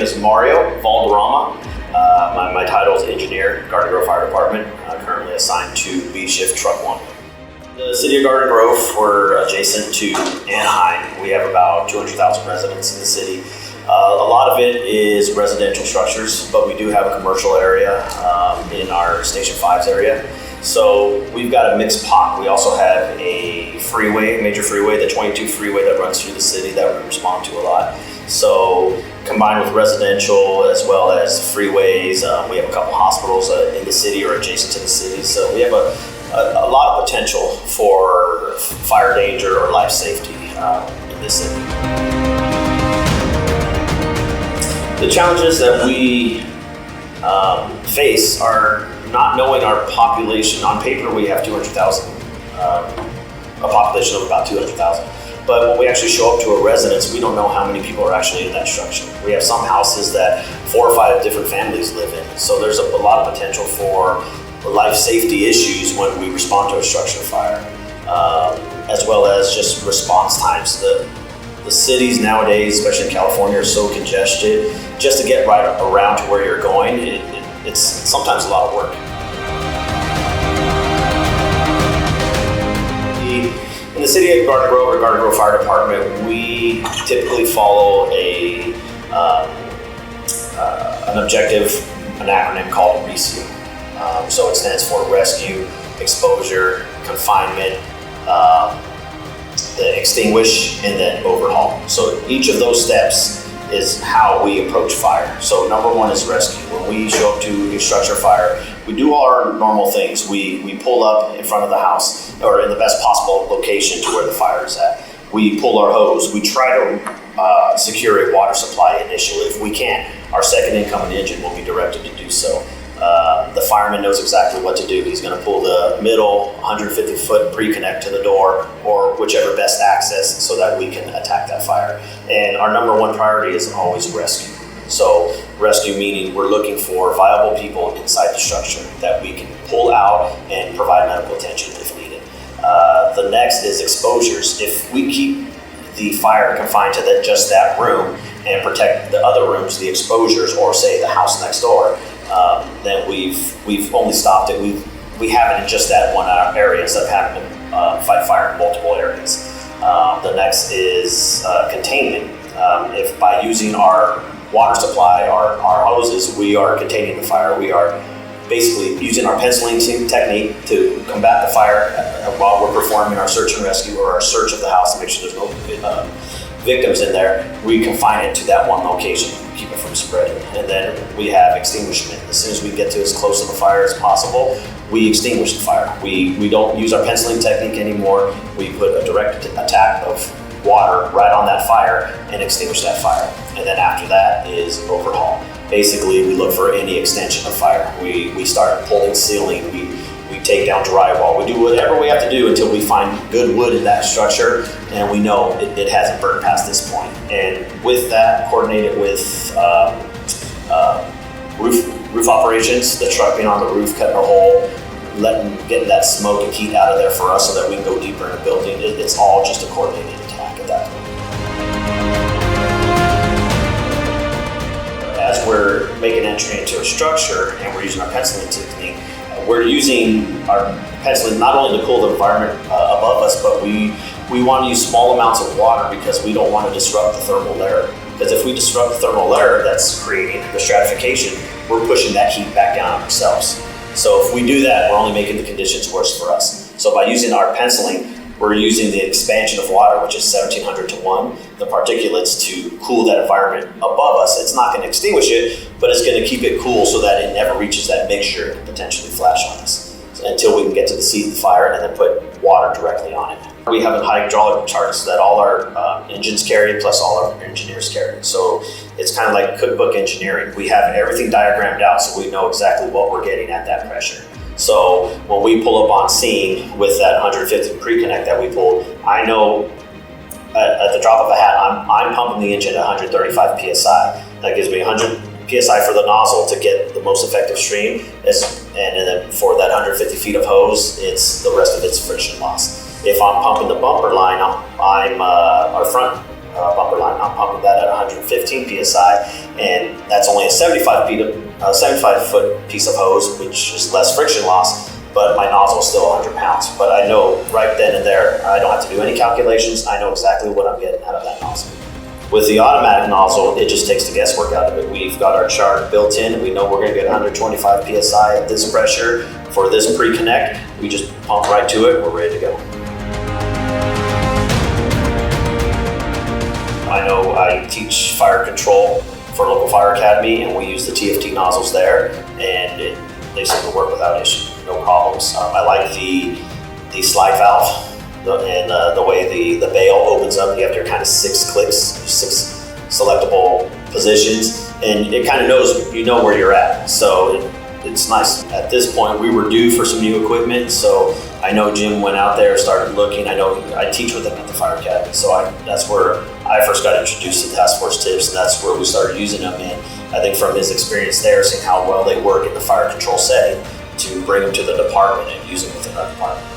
is Mario Valderrama. My title is Engineer, Garden Grove Fire Department, currently assigned to B Shift Truck 1. The city of Garden Grove, we're adjacent to Anaheim. We have about 200,000 residents in the city. A lot of it is residential structures, but we do have a commercial area in our Station 5's area. So we've got a mixed pot. We also have a freeway, major freeway, the 22 freeway that runs through the city that we respond to a lot. So combined with residential as well as freeways, we have a couple hospitals in the city or adjacent to the city. So we have a lot of potential for fire danger or life safety in this city. The challenges that we face are not knowing our population. On paper, we have 200,000, a population of about 200,000. But when we actually show up to a residence, we don't know how many people are actually in that structure. We have some houses that 4 or 5 different families live in. So there's a lot of potential for life safety issues when we respond to a structure fire, as well as just response times. The cities nowadays, especially in California, are so congested. Just to get right around to where you're going, it's sometimes a lot of work. In the city of Garden Grove or Garden Grove Fire Department, we typically follow an objective, an acronym called RESCUE. So it stands for rescue, exposure, confinement, the extinguish, and then overhaul. So each of those steps is how we approach fire. So number 1 is rescue. When we show up to a structure fire, we do all our normal things. We pull up in front of the house or in the best possible location to where the fire is at. We pull our hose. We try to secure a water supply initially if we can. Our second incoming engine will be directed to do so. The fireman knows exactly what to do. He's going to pull the middle 150-foot pre-connect to the door or whichever best access so that we can attack that fire. And our number 1 priority is always rescue. So rescue meaning we're looking for viable people inside the structure that we can pull out and provide medical attention if needed. The next is exposures. If we keep the fire confined to just that room and protect the other rooms, the exposures, or say the house next door, then we've only stopped it. We haven't in just that one area instead of having to fight fire in multiple areas. The next is containment. If by using our water supply, our hoses, we are containing the fire, we are basically using our penciling technique to combat the fire while we're performing our search and rescue or our search of the house to make sure there's no victims in there. We confine it to that one location, keep it from spreading. And then we have extinguishment. As soon as we get to as close to the fire as possible, we extinguish the fire. We don't use our penciling technique anymore. We put a direct attack of water right on that fire and extinguish that fire. And then after that is overhaul. Basically, we look for any extension of fire. We start pulling ceiling. We take down drywall. We do whatever we have to do until we find good wood in that structure and we know it hasn't burned past this point. And with that, coordinate it with roof operations, the truck being on the roof, cutting a hole, getting that smoke and heat out of there for us so that we can go deeper in the building. It's all just a coordinated attack at that point. As we're making entry into a structure and we're using our penciling technique, we're using our penciling not only to cool the environment above us, but we want to use small amounts of water because we don't want to disrupt the thermal layer. Because if we disrupt the thermal layer that's creating the stratification, we're pushing that heat back down ourselves. So if we do that, we're only making the conditions worse for us. So by using our penciling, we're using the expansion of water, which is 1700 to 1, the particulates to cool that environment above us. It's not going to extinguish it, but it's going to keep it cool so that it never reaches that mixture and potentially flash on us until we can get to the seat of the fire and then put water directly on it. We have a hydraulic charts that all our engines carry, plus all our engineers carry. So it's kind of like cookbook engineering. We have everything diagrammed out so we know exactly what we're getting at that pressure. So when we pull up on scene with that 150 pre-connect that we pulled, I know at the drop of a hat, I'm pumping the engine at 135 PSI. That gives me 100 PSI for the nozzle to get the most effective stream. And then for that 150 feet of hose, the rest of it's friction loss. If I'm pumping the bumper line, our front bumper line. I'm pumping that at 115 psi, and that's only a 75-foot piece of hose, which is less friction loss, but my nozzle is still 100 pounds. But I know right then and there, I don't have to do any calculations. I know exactly what I'm getting out of that nozzle. With the automatic nozzle, it just takes the guesswork out of it. We've got our chart built in, and we know we're going to get 125 psi at this pressure for this pre-connect. We just pump right to it, we're ready to go. I know I teach fire control for local fire academy, and we use the TFT nozzles there, and they seem to work without issue, no problems. I like the slide valve and the way the bail opens up. You have your kind of 6 clicks, 6 selectable positions, and it kind of knows, you know where you're at. So it's nice. At this point, we were due for some new equipment, so I know Jim went out there, started looking. I know I teach with him at the Fire Academy, so that's where I first got introduced to task force tips, and that's where we started using them. And I think from his experience there, seeing how well they work in the fire control setting, to bring them to the department and use them within our department.